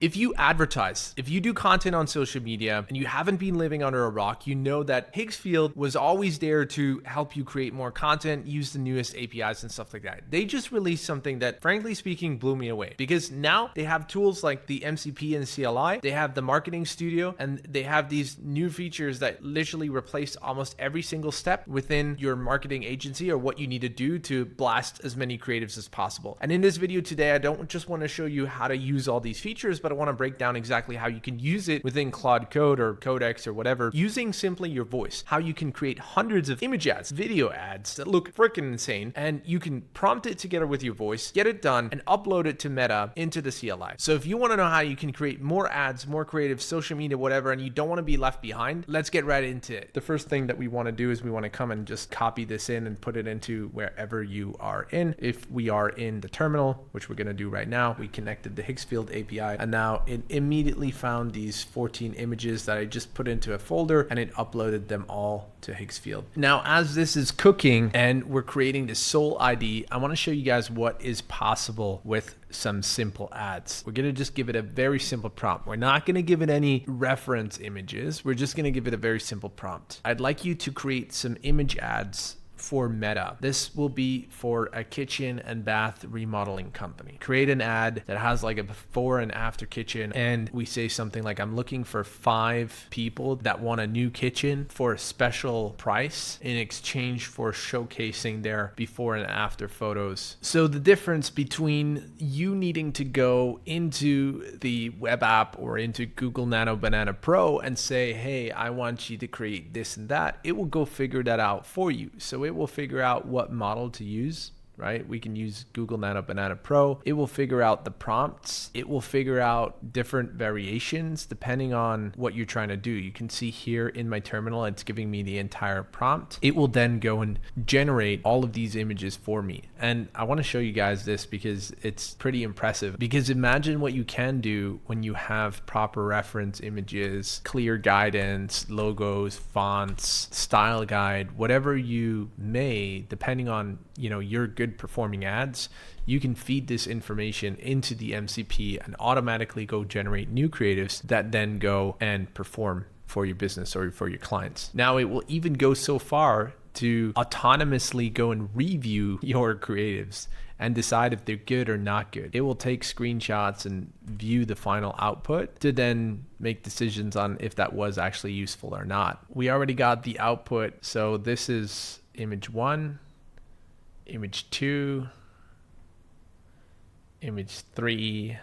If you advertise, if you do content on social media and you haven't been living under a rock, you know that Higgsfield was always there to help you create more content, use the newest APIs and stuff like that. They just released something that, frankly speaking, blew me away, because now they have tools like the MCP and CLI, they have the marketing studio, and they have these new features that literally replace almost every single step within your marketing agency or what you need to do to blast as many creatives as possible. And in this video today, I don't just want to show you how to use all these features, but I want to break down exactly how you can use it within Claude Code or Codex or whatever, using simply your voice, how you can create hundreds of image ads, video ads that look freaking insane, and you can prompt it together with your voice, get it done, and upload it to Meta into the CLI. So if you want to know how you can create more ads, more creative social media, whatever, and you don't want to be left behind, let's get right into it. The first thing that we want to do is we want to come and just copy this in and put it into wherever you are in. If we are in the terminal, which we're going to do right now, we connected the Higgsfield API, and now it immediately found these 14 images that I just put into a folder, and it uploaded them all to Higgsfield. Now, as this is cooking and we're creating this sole ID, I want to show you guys what is possible with some simple ads. We're going to just give it a very simple prompt. We're not going to give it any reference images. We're just going to give it a very simple prompt. I'd like you to create some image ads for Meta. This will be for a kitchen and bath remodeling company. Create an ad that has like a before and after kitchen, and we say something like, I'm looking for 5 people that want a new kitchen for a special price in exchange for showcasing their before and after photos. So the difference between you needing to go into the web app or into Google Nano Banana Pro and say, hey, I want you to create this and that, it will go figure that out for you. So it will figure out what model to use, right? We can use Google Nano Banana Pro. It will figure out the prompts. It will figure out different variations depending on what you're trying to do. You can see here in my terminal, it's giving me the entire prompt. It will then go and generate all of these images for me. And I want to show you guys this because it's pretty impressive. Because imagine what you can do when you have proper reference images, clear guidance, logos, fonts, style guide, whatever you may, depending on, your good performing ads, you can feed this information into the MCP and automatically go generate new creatives that then go and perform for your business or for your clients. Now, it will even go so far to autonomously go and review your creatives and decide if they're good or not good. It will take screenshots and view the final output to then make decisions on if that was actually useful or not. We already got the output. So this is image 1, image 2, image 3.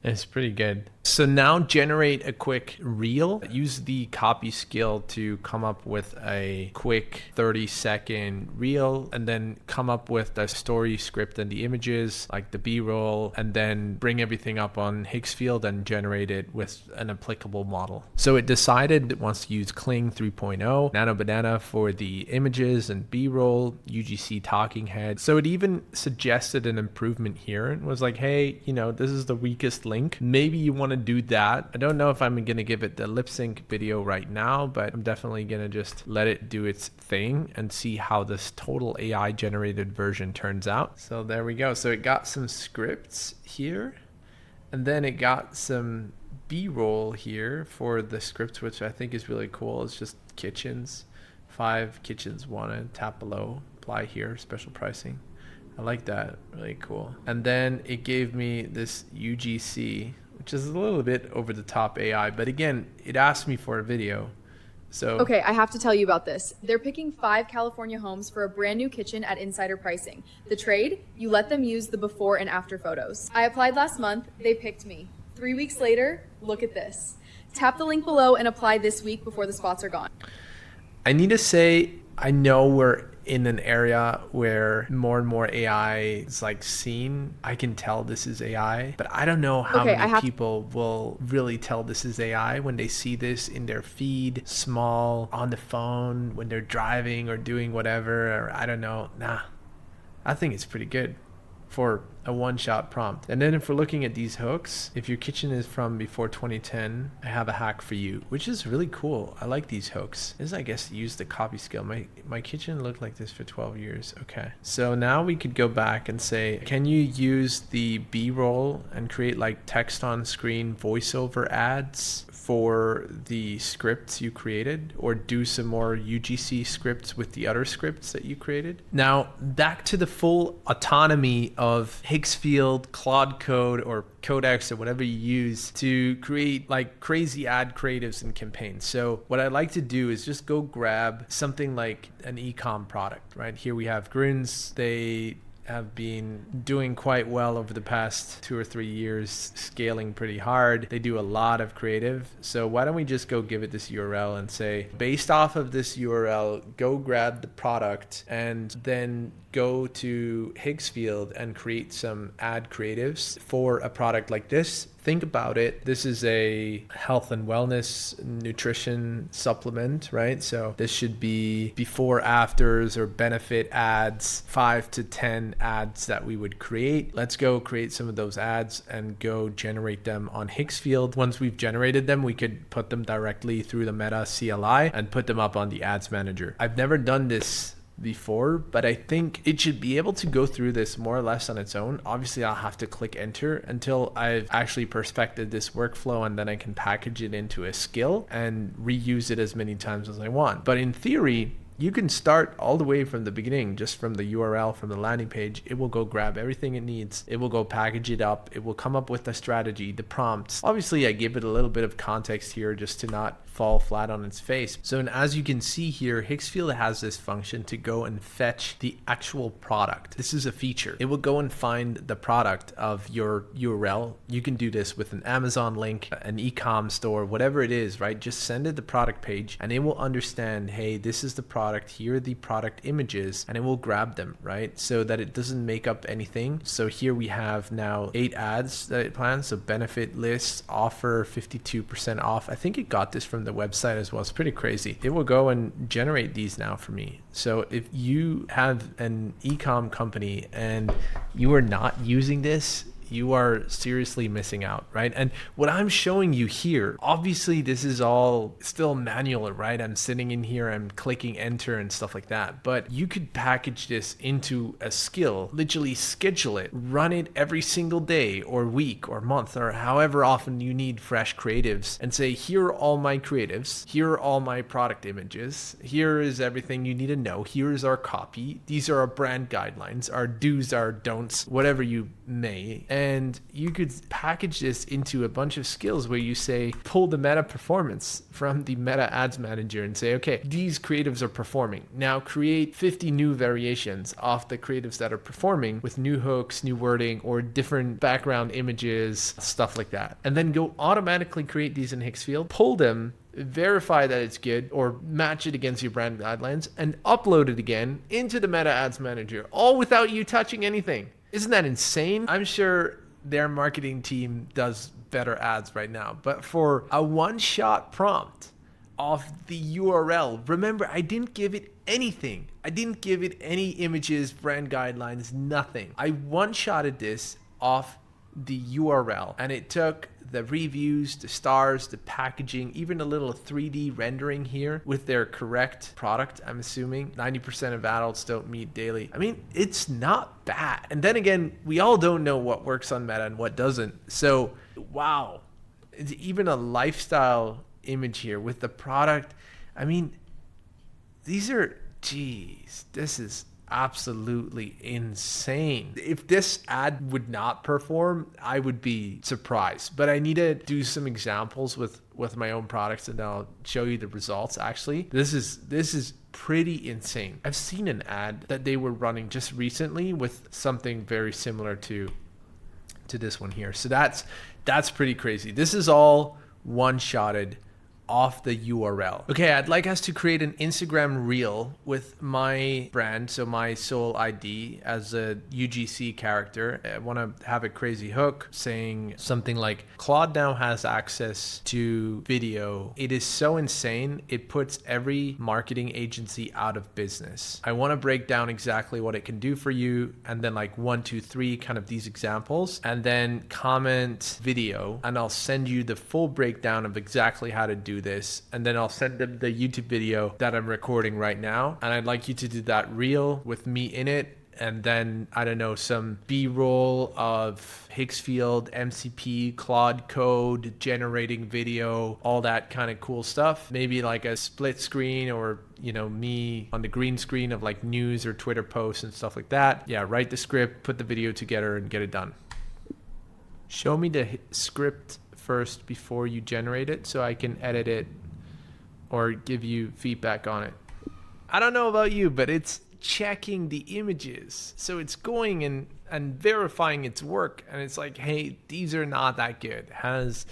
It's pretty good. So now generate a quick reel. Use the copy skill to come up with a quick 30-second reel, and then come up with the story script and the images, like the B-roll, and then bring everything up on Higgsfield and generate it with an applicable model. So it decided it wants to use Kling 3.0, Nano Banana for the images and B-roll, UGC talking head. So it even suggested an improvement here and was like, hey, this is the weakest link. Maybe you want to do that. I don't know if I'm going to give it the lip sync video right now, but I'm definitely going to just let it do its thing and see how this total AI generated version turns out. So there we go. So it got some scripts here, and then it got some B-roll here for the scripts, which I think is really cool. It's just kitchens, 5 kitchens wanted, tap below, apply here, special pricing. I like that, really cool. And then it gave me this UGC, which is a little bit over the top AI, but again, it asked me for a video. So okay, I have to tell you about this. They're picking 5 California homes for a brand new kitchen at insider pricing. The trade, you let them use the before and after photos. I applied last month, they picked me. 3 weeks later, look at this. Tap the link below and apply this week before the spots are gone. I need to say, I know we're in an area where more and more AI is like seen. I can tell this is AI, but I don't know how many people will really tell this is AI when they see this in their feed, small, on the phone, when they're driving or doing whatever, or I don't know. Nah, I think it's pretty good. for a one-shot prompt. And then if we're looking at these hooks, if your kitchen is from before 2010, I have a hack for you, which is really cool. I like these hooks. This is, I guess, use the copy skill. My kitchen looked like this for 12 years. Okay. So now we could go back and say, can you use the B-roll and create like text on screen voiceover ads for the scripts you created, or do some more UGC scripts with the other scripts that you created? Now, back to the full autonomy of Higgsfield, Claude Code, or Codex, or whatever you use to create like crazy ad creatives and campaigns. So what I like to do is just go grab something like an e-com product, right? Here we have Gruns. They have been doing quite well over the past 2 or 3 years, scaling pretty hard. They do a lot of creative. So why don't we just go give it this URL and say, based off of this URL, go grab the product and then go to Higgsfield and create some ad creatives for a product like this. Think about it. This is a health and wellness nutrition supplement, right? So this should be before, afters, or benefit ads, 5 to 10 ads that we would create. Let's go create some of those ads and go generate them on Higgsfield. Once we've generated them, we could put them directly through the Meta CLI and put them up on the ads manager. I've never done this before, but I think it should be able to go through this more or less on its own. Obviously, I'll have to click enter until I've actually perfected this workflow, and then I can package it into a skill and reuse it as many times as I want. But in theory, you can start all the way from the beginning, just from the URL, from the landing page. It will go grab everything it needs. It will go package it up. It will come up with the strategy, the prompts. Obviously, I give it a little bit of context here just to not fall flat on its face. So, and as you can see here, Higgsfield has this function to go and fetch the actual product. This is a feature. It will go and find the product of your URL. You can do this with an Amazon link, an e-com store, whatever it is, right? Just send it the product page and it will understand, hey, this is the product. Here are the product images, and it will grab them, right? So that it doesn't make up anything. So here we have now 8 ads that it plans. So benefit lists, offer 52% off. I think it got this from the website as well. It's pretty crazy. It will go and generate these now for me. So if you have an e-com company and you are not using this, you are seriously missing out, right? And what I'm showing you here, obviously this is all still manual, right? I'm sitting in here, I'm clicking enter and stuff like that. But you could package this into a skill, literally schedule it, run it every single day or week or month or however often you need fresh creatives, and say, here are all my creatives, here are all my product images, here is everything you need to know, here is our copy, these are our brand guidelines, our do's, our don'ts, whatever you may. And you could package this into a bunch of skills where you say, pull the meta performance from the meta ads manager and say, okay, these creatives are performing. Now create 50 new variations off the creatives that are performing with new hooks, new wording, or different background images, stuff like that. And then go automatically create these in Higgsfield, pull them, verify that it's good, or match it against your brand guidelines, and upload it again into the meta ads manager, all without you touching anything. Isn't that insane? I'm sure their marketing team does better ads right now, but for a one-shot prompt off the URL, remember, I didn't give it anything. I didn't give it any images, brand guidelines, nothing. I one-shotted this off the URL, and it took the reviews, the stars, the packaging, even a little 3D rendering here with their correct product. I'm assuming 90% of adults don't meet daily. I mean, it's not bad. And then again, we all don't know what works on Meta and what doesn't. So, wow, it's even a lifestyle image here with the product. I mean, these are, geez, this is absolutely insane. If this ad would not perform, I would be surprised. But I need to do some examples with my own products, and I'll show you the results. Actually, this is pretty insane. I've seen an ad that they were running just recently with something very similar to this one here. So that's pretty crazy. This is all one-shotted off the URL. Okay, I'd like us to create an Instagram reel with my brand, so my sole ID as a UGC character. I want to have a crazy hook saying something like, Claude now has access to video. It is so insane, it puts every marketing agency out of business. I want to break down exactly what it can do for you, and then like 1, 2, 3, kind of these examples, and then comment video, and I'll send you the full breakdown of exactly how to do this, and then I'll send them the YouTube video that I'm recording right now, and I'd like you to do that reel with me in it, and then, I don't know, some B-roll of Higgsfield MCP Claude Code, generating video, all that kind of cool stuff. Maybe like a split screen, or, you know, me on the green screen of like news or Twitter posts and stuff like that. Yeah, write the script, put the video together, and get it done. Show me the script first before you generate it so I can edit it or give you feedback on it. I don't know about you, but it's checking the images. So it's going and verifying its work. And it's like, hey, these are not that good. Has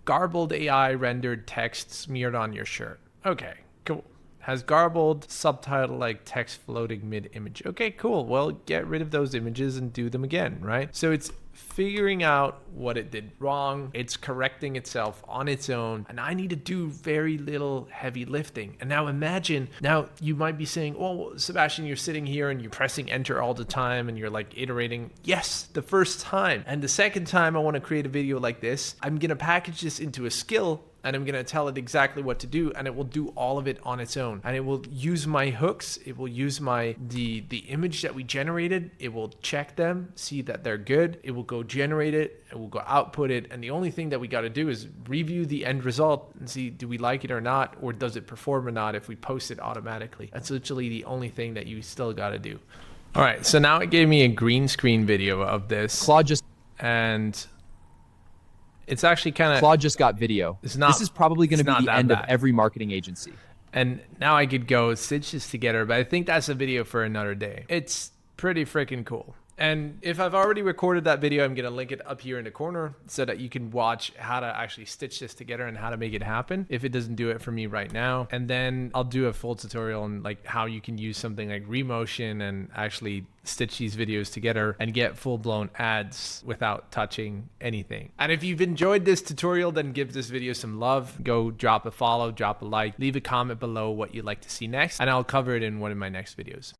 garbled AI rendered text smeared on your shirt. Okay, cool. Has garbled subtitle like text floating mid image. Okay, cool. Well, get rid of those images and do them again, right? So it's figuring out what it did wrong. It's correcting itself on its own. And I need to do very little heavy lifting. And now imagine, now you might be saying, well, Sebastian, you're sitting here and you're pressing enter all the time and you're like iterating. Yes, the first time. And the second time I want to create a video like this, I'm going to package this into a skill, and I'm going to tell it exactly what to do, and it will do all of it on its own. And it will use my hooks. It will use the image that we generated. It will check them, see that they're good. It will go generate it. It will go output it. And the only thing that we got to do is review the end result and see, do we like it or not? Or does it perform or not if we post it automatically? That's literally the only thing that you still got to do. All right. So now it gave me a green screen video of this. And it's actually kind of... Claude just got video. This is probably going to be the end of every marketing agency. And now I could go stitch this together, but I think that's a video for another day. It's pretty freaking cool. And if I've already recorded that video, I'm going to link it up here in the corner so that you can watch how to actually stitch this together and how to make it happen if it doesn't do it for me right now. And then I'll do a full tutorial on like how you can use something like Remotion and actually stitch these videos together and get full-blown ads without touching anything. And if you've enjoyed this tutorial, then give this video some love. Go drop a follow, drop a like, leave a comment below what you'd like to see next, and I'll cover it in one of my next videos.